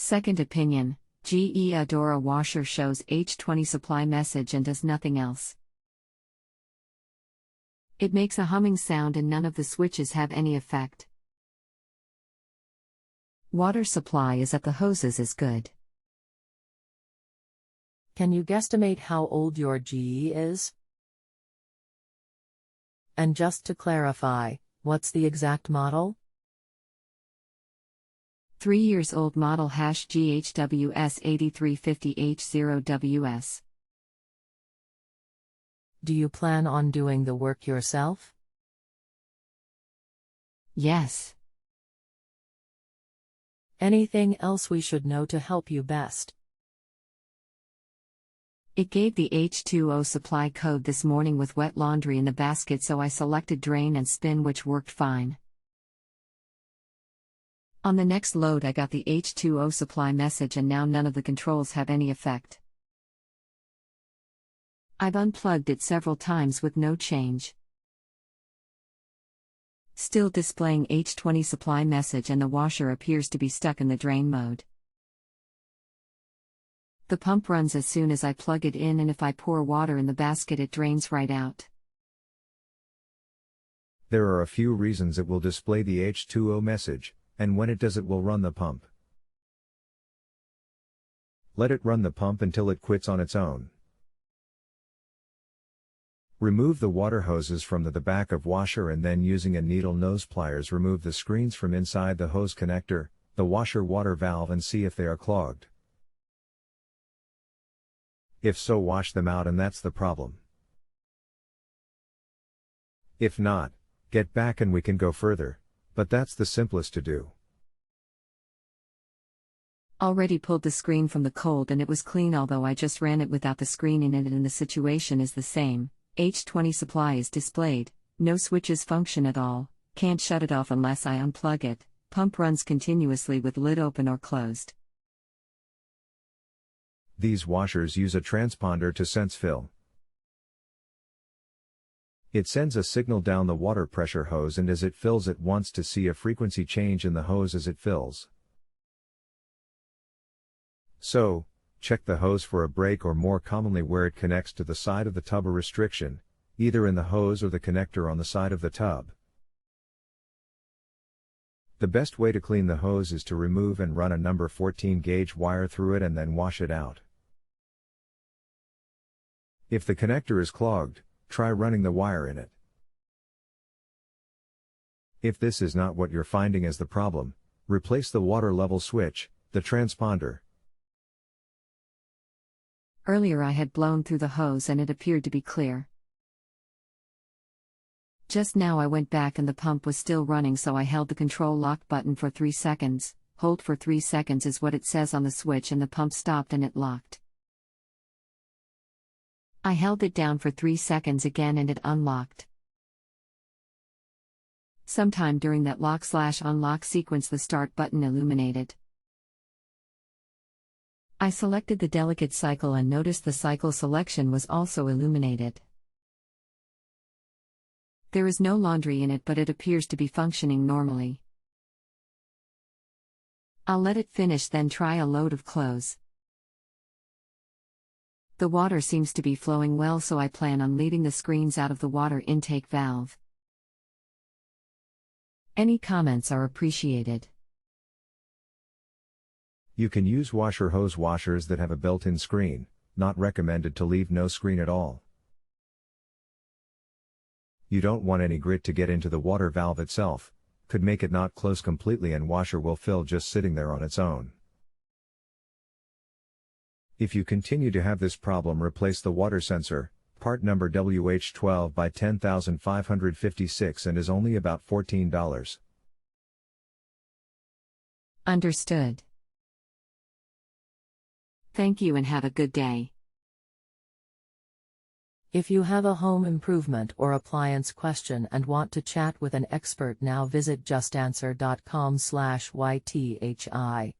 Second opinion, GE Adora washer shows H20 supply message and does nothing else. It makes a humming sound and none of the switches have any effect. Water supply is at the hoses is good. Can you guesstimate how old your GE is? And just to clarify, what's the exact model? 3 years old model #GHWS 8350H0WS. Do you plan on doing the work yourself? Yes. Anything else we should know to help you best? It gave the H20 supply code this morning with wet laundry in the basket, so I selected drain and spin, which worked fine. On the next load I got the H20 supply message and now none of the controls have any effect. I've unplugged it several times with no change. Still displaying H20 supply message and the washer appears to be stuck in the drain mode. The pump runs as soon as I plug it in, and if I pour water in the basket it drains right out. There are a few reasons it will display the H20 message, and when it does it will run the pump. Let it run the pump until it quits on its own. Remove the water hoses from the back of washer and then using a needle nose pliers remove the screens from inside the hose connector, the washer water valve, and see if they are clogged. If so, wash them out and that's the problem. If not, get back and we can go further, but that's the simplest to do. Already pulled the screen from the cold and it was clean, although I just ran it without the screen in it, and the situation is the same. H20 supply is displayed, no switches function at all, can't shut it off unless I unplug it, pump runs continuously with lid open or closed. These washers use a transponder to sense fill. It sends a signal down the water pressure hose, and as it fills it wants to see a frequency change in the hose as it fills. So, check the hose for a break, or more commonly where it connects to the side of the tub, a restriction, either in the hose or the connector on the side of the tub. The best way to clean the hose is to remove and run a number 14 gauge wire through it and then wash it out. If the connector is clogged, try running the wire in it. If this is not what you're finding as the problem, replace the water level switch, the transponder. Earlier I had blown through the hose and it appeared to be clear. Just now I went back and the pump was still running, so I held the control lock button for 3 seconds, hold for 3 seconds is what it says on the switch, and the pump stopped and it locked. I held it down for 3 seconds again and it unlocked. Sometime during that lock/unlock sequence the start button illuminated. I selected the delicate cycle and noticed the cycle selection was also illuminated. There is no laundry in it, but it appears to be functioning normally. I'll let it finish, then try a load of clothes. The water seems to be flowing well, so I plan on leaving the screens out of the water intake valve. Any comments are appreciated. You can use washer hose washers that have a built-in screen, not recommended to leave no screen at all. You don't want any grit to get into the water valve itself, could make it not close completely and washer will fill just sitting there on its own. If you continue to have this problem, replace the water sensor, part number WH12 by 10556 and is only about $14. Understood. Thank you and have a good day. If you have a home improvement or appliance question and want to chat with an expert now, visit justanswer.com/YTHI.